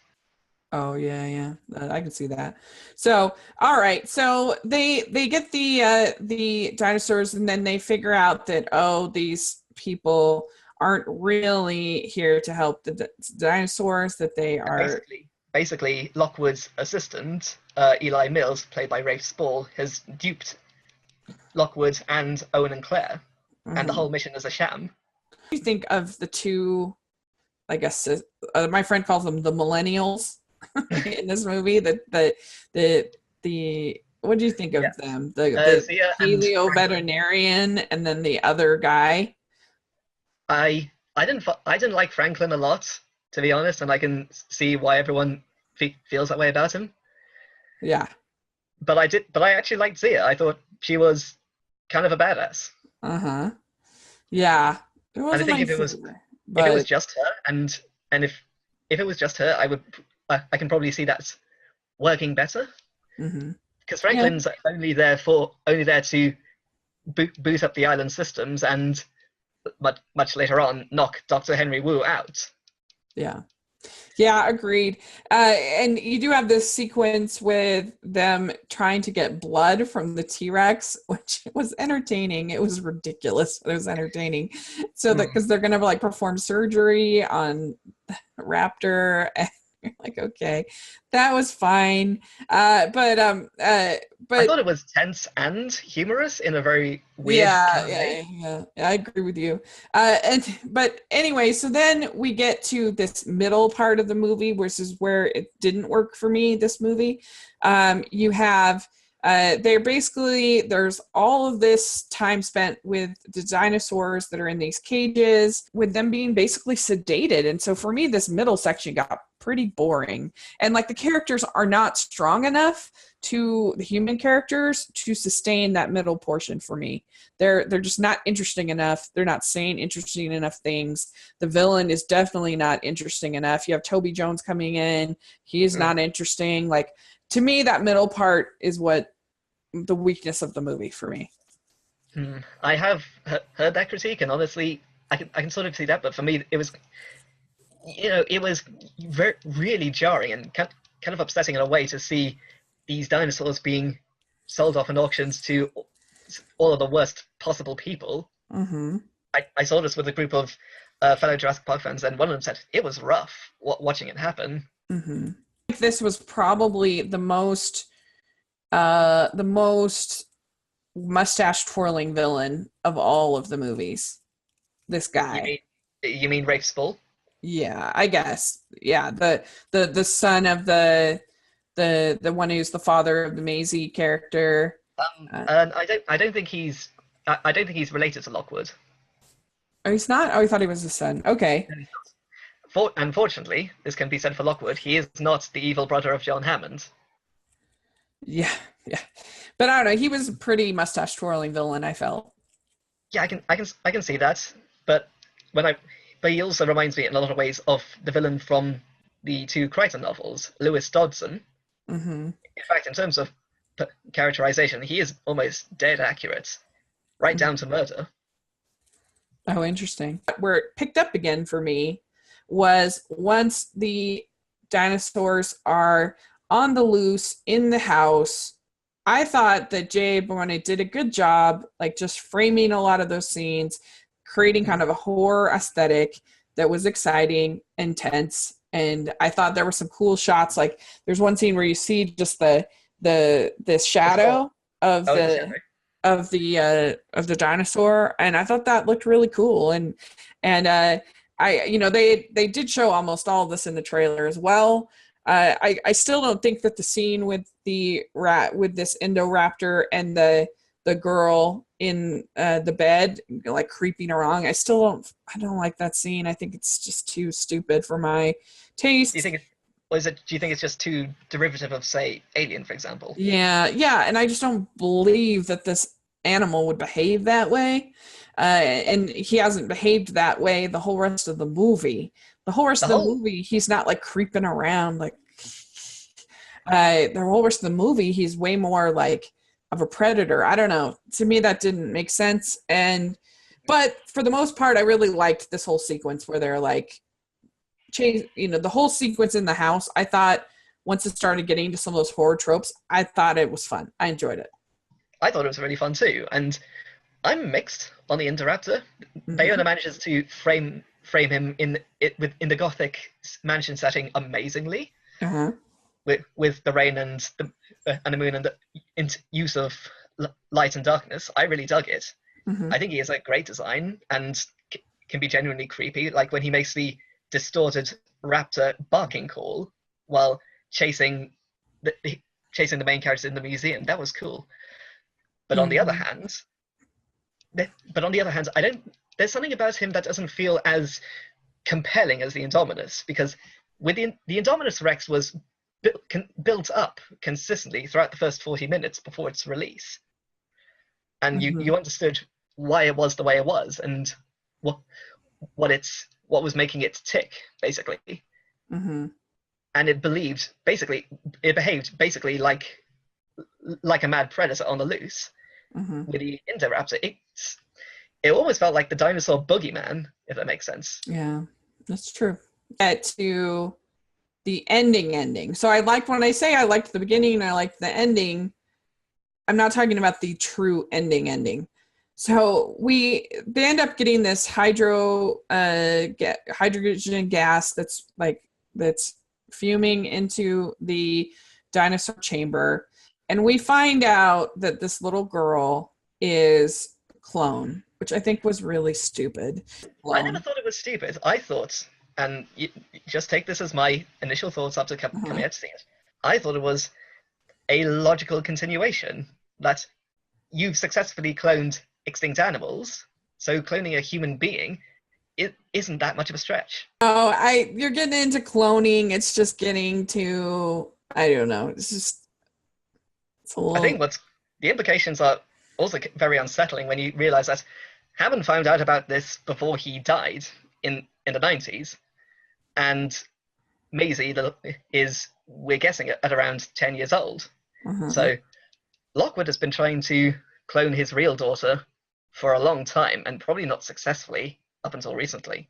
Oh yeah, I can see that. So all right, so they get the dinosaurs, and then they figure out that these people aren't really here to help the dinosaurs. That they are basically Lockwood's assistant, Eli Mills, played by Rafe Spall, has duped Lockwood and Owen and Claire, and the whole mission is a sham. What do you think of the two? I guess my friend calls them the millennials. In this movie, the what do you think of them? The paleo veterinarian, and then the other guy. I didn't like Franklin a lot, to be honest, and I can see why everyone feels that way about him. Yeah, but I actually liked Zia. I thought she was kind of a badass. Yeah, and I think if it was just her, and if it was just her, I can probably see that working better. Because Franklin's only there to boot up the island systems and much later on knock Dr. Henry Wu out. Yeah. Yeah, agreed. And you do have this sequence with them trying to get blood from the T-Rex, which was entertaining. It was ridiculous, but it was entertaining. So that Mm. because they're gonna like perform surgery on Raptor, and you're like, okay, that was fine. I But thought it was tense and humorous in a very weird yeah, kind of way. yeah, I agree with you. But anyway, so then we get to this middle part of the movie, which is where it didn't work for me. This movie, you have they're basically there's all of this time spent with the dinosaurs that are in these cages, with them being basically sedated, and so for me, this middle section got pretty boring, and like the characters are not strong enough to the human characters to sustain that middle portion for me. They're just not interesting enough. They're not saying interesting enough things. The villain is definitely not interesting enough. You have Toby Jones coming in. He is Mm. not interesting. Like to me, that middle part is what the weakness of the movie for me. Mm. I have heard that critique, and honestly, I can sort of see that. But for me, it was it was really jarring and kind of upsetting in a way to see these dinosaurs being sold off in auctions to all of the worst possible people. Mm-hmm. I saw this with a group of fellow Jurassic Park fans, and one of them said it was rough watching it happen. Mm-hmm. This was probably the most mustache twirling villain of all of the movies. This You guy. mean you mean Rafe Spall? Yeah, I guess. Yeah, the son of the one who's the father of the Maisie character. Uh, And I don't think I don't think he's related to Lockwood. oh, he's not. Oh, I thought he was the son. Okay. No, he's not. Unfortunately, this can be said for Lockwood. He is not the evil brother of John Hammond. Yeah, yeah. But I don't know. He was a pretty mustache twirling villain. I felt. Yeah, I can see that, but when I but he also reminds me in a lot of ways of the villain from the two Crichton novels, Lewis Dodson. Mm-hmm. In fact, in terms of characterization, he is almost dead accurate, right down to murder. Oh, interesting. Where it picked up again for me was once the dinosaurs are on the loose in the house. I thought that Jay Bonet did a good job, like just framing a lot of those scenes, creating kind of a horror aesthetic that was exciting, intense, and I thought there were some cool shots. Like there's one scene where you see just the The shadow fall. of Oh, the shadow. of the dinosaur, and I thought that looked really cool. And I they did show almost all of this in the trailer as well. I still don't think that the scene with the rat with this Indoraptor and the girl in the bed like creeping around. I don't like that scene. I think it's just too stupid for my Do you taste. think it, or is it? Do you think it's just too derivative of, say, Alien, for example? Yeah, yeah, and I just don't believe that this animal would behave that way. And he hasn't behaved that way the whole rest of the movie. The whole rest The of the whole movie, he's not like creeping around like the whole rest of the movie, he's way more like of a predator. I don't know. To me, that didn't make sense. But for the most part, I really liked this whole sequence where they're like, change. The whole sequence in the house. I thought once it started getting into some of those horror tropes, I thought it was fun. I enjoyed it. I thought it was really fun too, and I'm mixed on the Indoraptor. Mm-hmm. Bayona manages to frame him in the Gothic mansion setting amazingly, Uh-huh. with the rain and the moon and the use of light and darkness. I really dug it. Mm-hmm. I think he has a great design and can be genuinely creepy. Like when he makes the distorted raptor barking call while chasing the chasing the main characters in the museum. That was cool. But on the other Mm-hmm. hand, I don't. There's something about him that doesn't feel as compelling as the Indominus, because with the Indominus Rex was built up consistently throughout the first 40 minutes before its release, and Mm-hmm. you understood why it was the way it was and what what was making it tick basically, Mm-hmm. and it behaved basically like a mad predator on the loose. Mm-hmm. With the Indoraptor, it almost felt like the dinosaur boogeyman, if that makes sense. Yeah, that's true. get to the ending. So I liked, when I say I liked the beginning and I liked the ending, I'm not talking about the true ending. So they end up getting this hydrogen gas that's fuming into the dinosaur chamber, and we find out that this little girl is a clone, which I think was really stupid. I never thought it was stupid. I thought, and just take this as my initial thoughts after coming out to see it, I thought it was a logical continuation that you've successfully cloned extinct animals, so cloning a human being, it isn't that much of a stretch. Oh, you're getting into cloning. It's just getting to, I don't know. It's a little. I think the implications are also very unsettling when you realize that Hammond found out about this before he died in the 90s, and Maisie is, we're guessing, at around 10 years old. So Lockwood has been trying to clone his real daughter for a long time, and probably not successfully up until recently.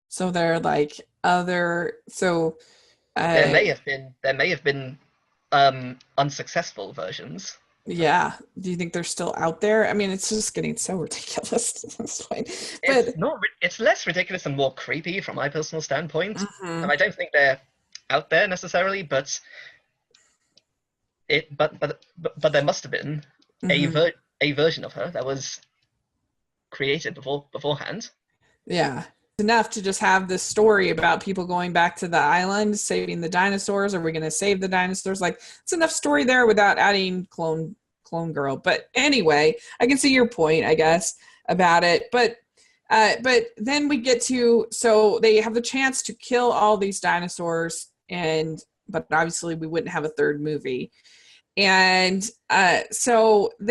So they're like other. So there may have been unsuccessful versions. Yeah. Do you think they're still out there? I mean, it's just getting so ridiculous at this point. But it's less ridiculous and more creepy from my personal standpoint. And I don't think they're out there necessarily, but there must have been a version of her that was created beforehand. Yeah. Enough to just have this story about people going back to the island, saving the dinosaurs. Are we going to save the dinosaurs? Like, it's enough story there without adding clone girl. But anyway, I can see your point, I guess, about it. But then we get to, so they have the chance to kill all these dinosaurs, but obviously we wouldn't have a third movie. And so are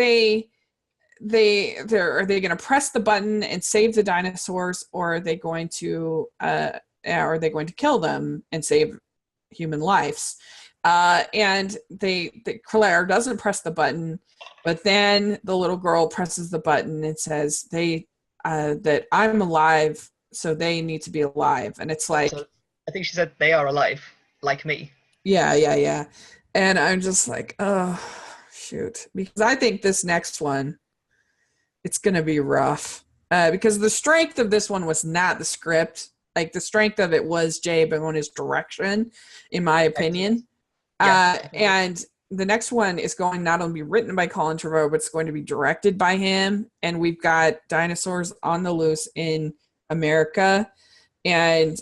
they going to press the button and save the dinosaurs, or are they going to kill them and save human lives? And Claire doesn't press the button, but then the little girl presses the button and says that I'm alive, so they need to be alive. And it's like, so I think she said they are alive, like me. Yeah. And I'm just like, oh shoot, because I think this next one, it's going to be rough, because the strength of this one was not the script. Like, the strength of it was Jay Bona's direction, in my opinion. And the next one is going not only be written by Colin Trevorrow, but it's going to be directed by him. And we've got dinosaurs on the loose in America. And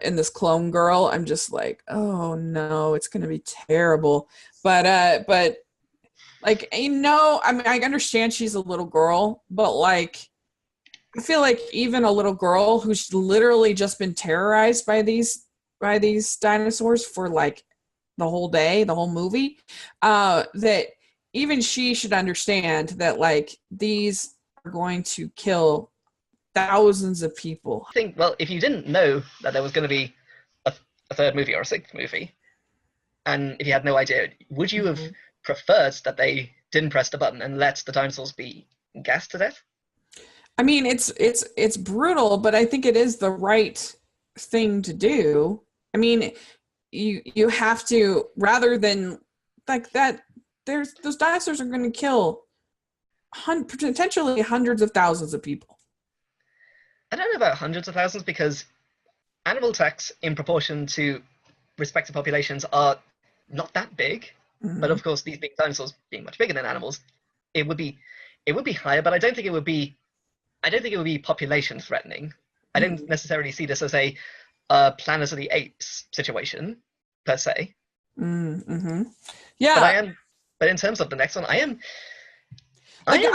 this clone girl, I'm just like, oh no, it's going to be terrible. But like, I mean, I understand she's a little girl, but like, I feel like even a little girl who's literally just been terrorized by these dinosaurs for like the whole day, the whole movie, that even she should understand that like these are going to kill thousands of people. I think, well, if you didn't know that there was going to be a third movie or a sixth movie, and if you had no idea, would you have preferred that they didn't press the button and let the dinosaurs be gassed to death? I mean, it's brutal, but I think it is the right thing to do. I mean, you have to, rather than like that, those dinosaurs are going to kill potentially hundreds of thousands of people. I don't know about hundreds of thousands, because animal attacks in proportion to respective populations are not that big. But of course, these big dinosaurs being much bigger than animals, it would be higher. But I don't think it would be population threatening. I don't necessarily see this as a Planet of the Apes situation per se. Yeah. But in terms of the next one, I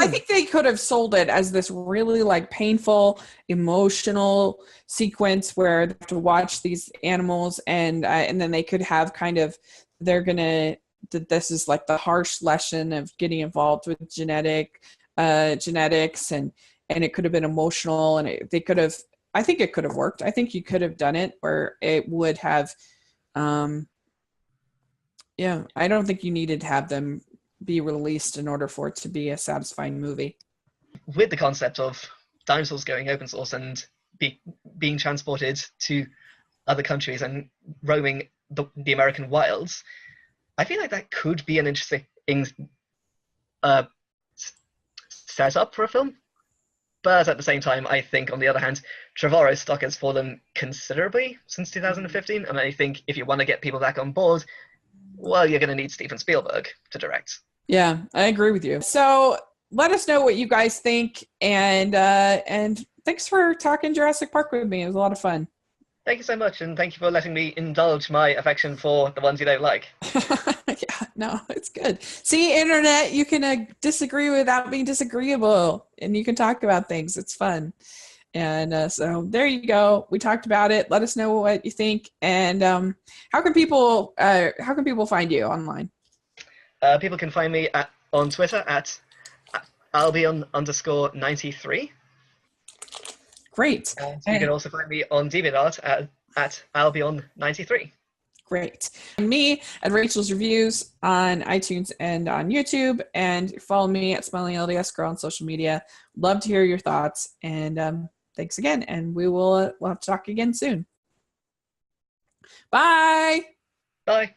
think they could have sold it as this really like painful, emotional sequence where they have to watch these animals, and then they could have kind of, that this is like the harsh lesson of getting involved with genetics, and it could have been emotional, and I think it could have worked. I think you could have done it where it would have, I don't think you needed to have them be released in order for it to be a satisfying movie. With the concept of dinosaurs going open source and being transported to other countries and roaming the American wilds, I feel like that could be an interesting uh, setup for a film. But at the same time, I think, on the other hand, Trevorrow's stock has fallen considerably since 2015, and I think if you want to get people back on board, well, you're going to need Steven Spielberg to direct. Yeah, I agree with you. So let us know what you guys think, and thanks for talking Jurassic Park with me. It was a lot of fun. Thank you so much, and thank you for letting me indulge my affection for the ones you don't like. Yeah, no, it's good. See, internet, you can disagree without being disagreeable, and you can talk about things. It's fun. And so there you go. We talked about it. Let us know what you think. And how can people find you online? People can find me on Twitter at Albion_93. Great. And you can also find me on DeviantArt at Albion93. Great. And me at Rachel's Reviews on iTunes and on YouTube. And follow me at Smiling LDS Girl on social media. Love to hear your thoughts. And thanks again. And we'll have to talk again soon. Bye. Bye.